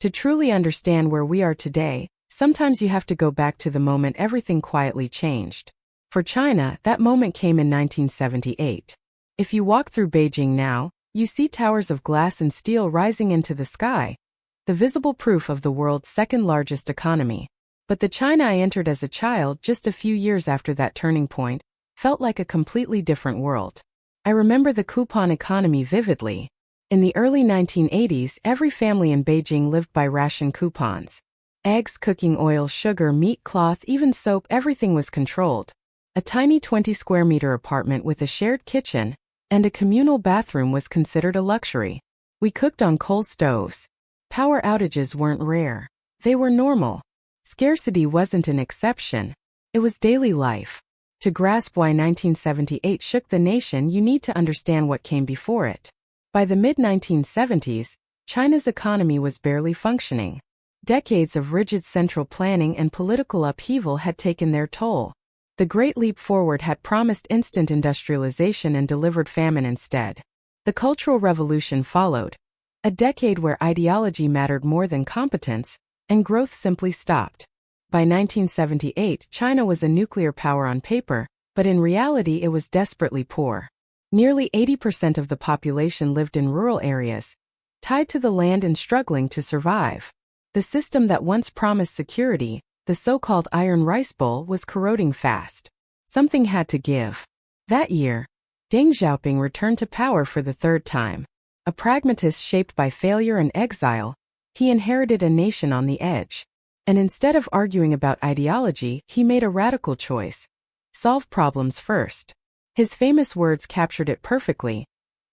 To truly understand where we are today, sometimes you have to go back to the moment everything quietly changed. For China, that moment came in 1978. If you walk through Beijing now, you see towers of glass and steel rising into the sky, the visible proof of the world's second-largest economy. But the China I entered as a child just a few years after that turning point felt like a completely different world. I remember the coupon economy vividly. In the early 1980s, every family in Beijing lived by ration coupons. Eggs, cooking oil, sugar, meat, cloth, even soap, everything was controlled. A tiny 20-square-meter apartment with a shared kitchen and a communal bathroom was considered a luxury. We cooked on coal stoves. Power outages weren't rare. They were normal. Scarcity wasn't an exception. It was daily life. To grasp why 1978 shook the nation, you need to understand what came before it. By the mid-1970s, China's economy was barely functioning. Decades of rigid central planning and political upheaval had taken their toll. The Great Leap Forward had promised instant industrialization and delivered famine instead. The Cultural Revolution followed, a decade where ideology mattered more than competence, and growth simply stopped. By 1978, China was a nuclear power on paper, but in reality it was desperately poor. Nearly 80% of the population lived in rural areas, tied to the land and struggling to survive. The system that once promised security, the so-called iron rice bowl, was corroding fast. Something had to give. That year, Deng Xiaoping returned to power for the third time. A pragmatist shaped by failure and exile, he inherited a nation on the edge. And instead of arguing about ideology, he made a radical choice. Solve problems first. His famous words captured it perfectly.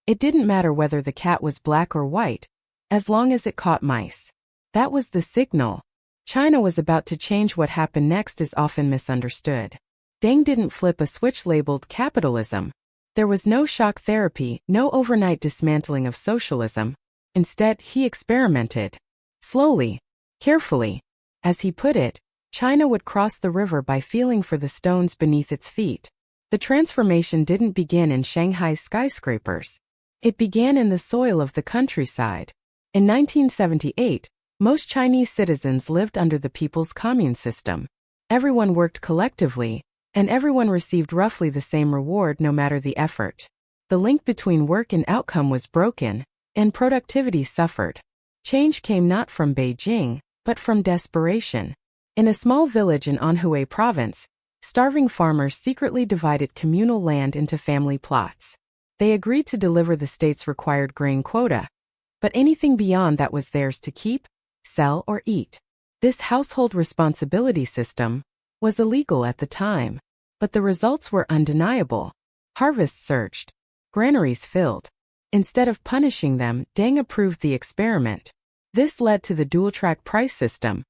It didn't matter whether the cat was black or white, as long as it caught mice. That was the signal. China was about to change. What happened next is often misunderstood. Deng didn't flip a switch labeled capitalism. There was no shock therapy, no overnight dismantling of socialism. Instead, he experimented. Slowly, carefully. As he put it, China would cross the river by feeling for the stones beneath its feet. The transformation didn't begin in Shanghai's skyscrapers. It began in the soil of the countryside. In 1978, most Chinese citizens lived under the People's Commune system. Everyone worked collectively, and everyone received roughly the same reward no matter the effort. The link between work and outcome was broken, and productivity suffered. Change came not from Beijing, but from desperation. In a small village in Anhui province, starving farmers secretly divided communal land into family plots. They agreed to deliver the state's required grain quota, but anything beyond that was theirs to keep, sell, or eat. This household responsibility system was illegal at the time, but the results were undeniable. Harvests surged. Granaries filled. Instead of punishing them, Deng approved the experiment. This led to the dual-track price system,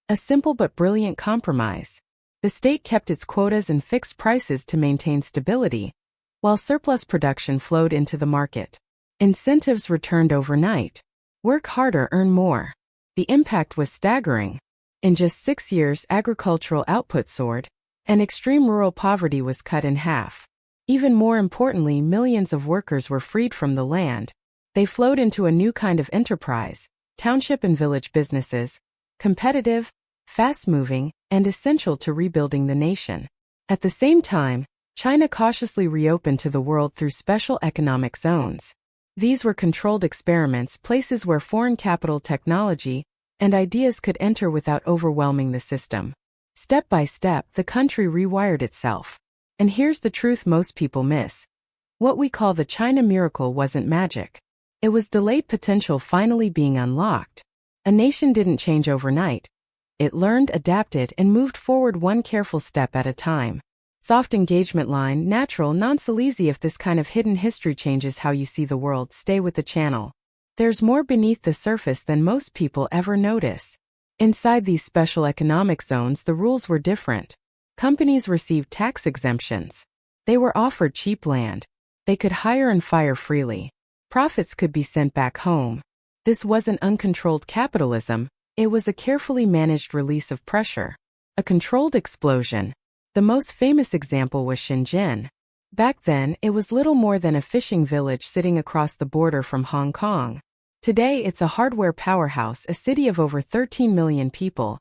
a simple but brilliant compromise. The state kept its quotas and fixed prices to maintain stability, while surplus production flowed into the market. Incentives returned overnight. Work harder, earn more. The impact was staggering. In just 6 years, agricultural output soared, and extreme rural poverty was cut in half. Even more importantly, millions of workers were freed from the land. They flowed into a new kind of enterprise, township and village businesses, competitive, fast-moving, and essential to rebuilding the nation. At the same time, China cautiously reopened to the world through special economic zones. These were controlled experiments, places where foreign capital, technology, and ideas could enter without overwhelming the system. Step by step, the country rewired itself. And here's the truth most people miss. What we call the China miracle wasn't magic. It was delayed potential finally being unlocked. A nation didn't change overnight. It learned, adapted, and moved forward one careful step at a time. Soft engagement line, natural, non-sleazy. If this kind of hidden history changes how you see the world, stay with the channel. There's more beneath the surface than most people ever notice. Inside these special economic zones, the rules were different. Companies received tax exemptions. They were offered cheap land. They could hire and fire freely. Profits could be sent back home. This wasn't uncontrolled capitalism. It was a carefully managed release of pressure. A controlled explosion. The most famous example was Shenzhen. Back then, it was little more than a fishing village sitting across the border from Hong Kong. Today, it's a hardware powerhouse, a city of over 13 million people,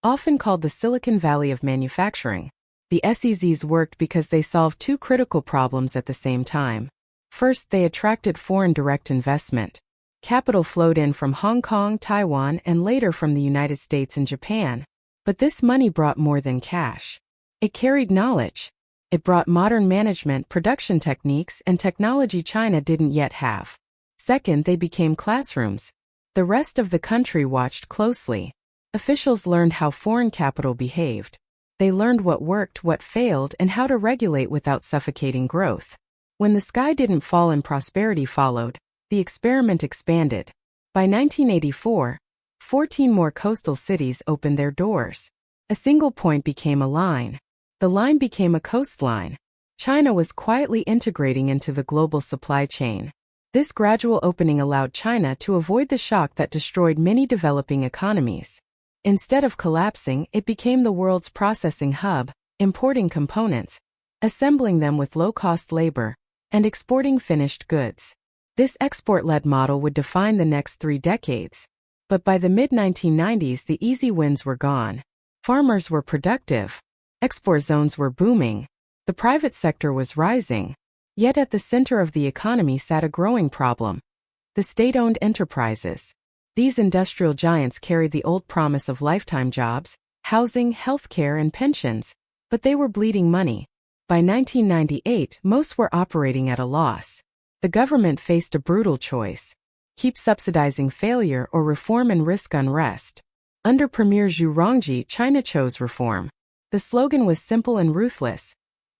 often called the Silicon Valley of manufacturing. The SEZs worked because they solved two critical problems at the same time. First, they attracted foreign direct investment. Capital flowed in from Hong Kong, Taiwan, and later from the United States and Japan. But this money brought more than cash. It carried knowledge. It brought modern management, production techniques, and technology China didn't yet have. Second, they became classrooms. The rest of the country watched closely. Officials learned how foreign capital behaved. They learned what worked, what failed, and how to regulate without suffocating growth. When the sky didn't fall and prosperity followed, the experiment expanded. By 1984, 14 more coastal cities opened their doors. A single point became a line. The line became a coastline. China was quietly integrating into the global supply chain. This gradual opening allowed China to avoid the shock that destroyed many developing economies. Instead of collapsing, it became the world's processing hub, importing components, assembling them with low-cost labor, and exporting finished goods. This export-led model would define the next 3 decades. But by the mid-1990s, the easy wins were gone. Farmers were productive. Export zones were booming. The private sector was rising. Yet at the center of the economy sat a growing problem: the state-owned enterprises. These industrial giants carried the old promise of lifetime jobs, housing, healthcare, and pensions, but they were bleeding money. By 1998, most were operating at a loss. The government faced a brutal choice: keep subsidizing failure or reform and risk unrest. Under Premier Zhu Rongji, China chose reform. The slogan was simple and ruthless: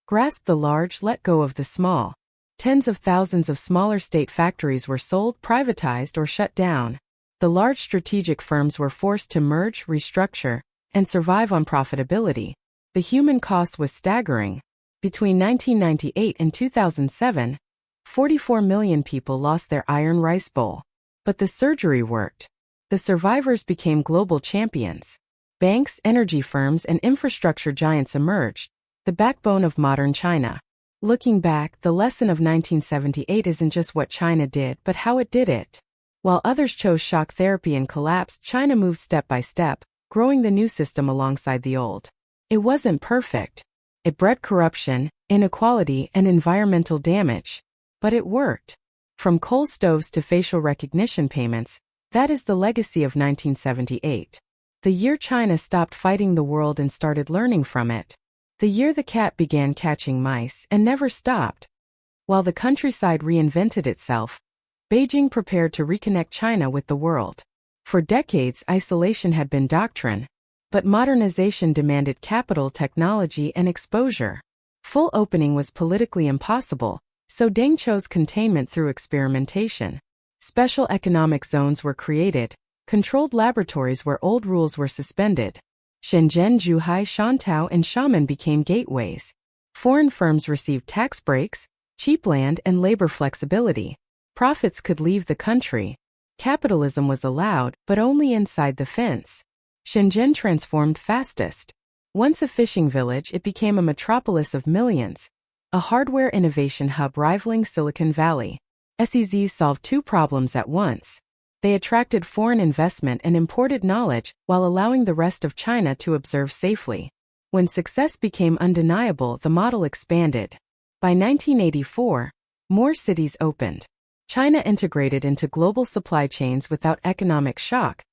grasp the large, let go of the small. Tens of thousands of smaller state factories were sold, privatized, or shut down. The large strategic firms were forced to merge, restructure, and survive on profitability. The human cost was staggering. Between 1998 and 2007, 44 million people lost their iron rice bowl. But the surgery worked. The survivors became global champions. Banks, energy firms, and infrastructure giants emerged, the backbone of modern China. Looking back, the lesson of 1978 isn't just what China did, but how it did it. While others chose shock therapy and collapsed, China moved step by step, growing the new system alongside the old. It wasn't perfect. It bred corruption, inequality, and environmental damage. But it worked. From coal stoves to facial recognition payments, that is the legacy of 1978. The year China stopped fighting the world and started learning from it. The year the cat began catching mice and never stopped. While the countryside reinvented itself, Beijing prepared to reconnect China with the world. For decades, isolation had been doctrine, but modernization demanded capital, technology, and exposure. Full opening was politically impossible, so Deng chose containment through experimentation. Special economic zones were created, controlled laboratories where old rules were suspended. Shenzhen, Zhuhai, Shantou, and Xiamen became gateways. Foreign firms received tax breaks, cheap land, and labor flexibility. Profits could leave the country. Capitalism was allowed, but only inside the fence. Shenzhen transformed fastest. Once a fishing village, it became a metropolis of millions, a hardware innovation hub rivaling Silicon Valley. SEZs solved two problems at once. They attracted foreign investment and imported knowledge while allowing the rest of China to observe safely. When success became undeniable, the model expanded. By 1984, more cities opened. China integrated into global supply chains without economic shock,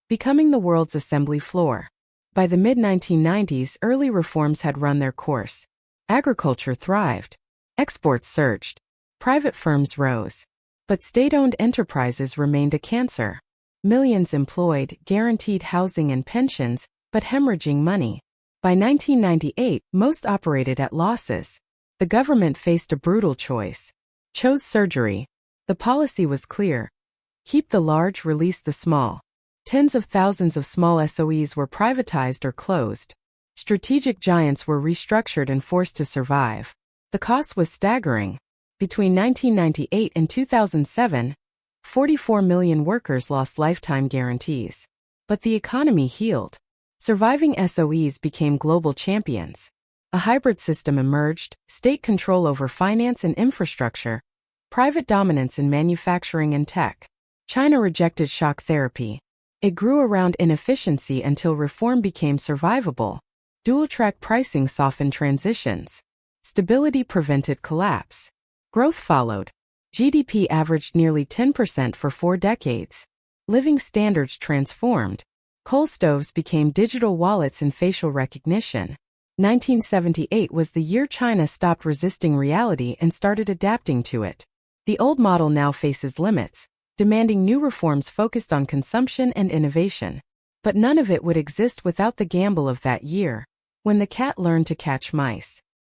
becoming the world's assembly floor. By the mid-1990s, early reforms had run their course. Agriculture thrived. Exports surged. Private firms rose. But state-owned enterprises remained a cancer. Millions employed, guaranteed housing and pensions, but hemorrhaging money. By 1998, most operated at losses. The government faced a brutal choice. Chose surgery. The policy was clear: keep the large, release the small. Tens of thousands of small SOEs were privatized or closed. Strategic giants were restructured and forced to survive. The cost was staggering. Between 1998 and 2007, 44 million workers lost lifetime guarantees. But the economy healed. Surviving SOEs became global champions. A hybrid system emerged: state control over finance and infrastructure, private dominance in manufacturing and tech. China rejected shock therapy. It grew around inefficiency until reform became survivable. Dual-track pricing softened transitions. Stability prevented collapse. Growth followed. GDP averaged nearly 10% for 4 decades. Living standards transformed. Coal stoves became digital wallets and facial recognition. 1978 was the year China stopped resisting reality and started adapting to it. The old model now faces limits, demanding new reforms focused on consumption and innovation. But none of it would exist without the gamble of that year, when the cat learned to catch mice.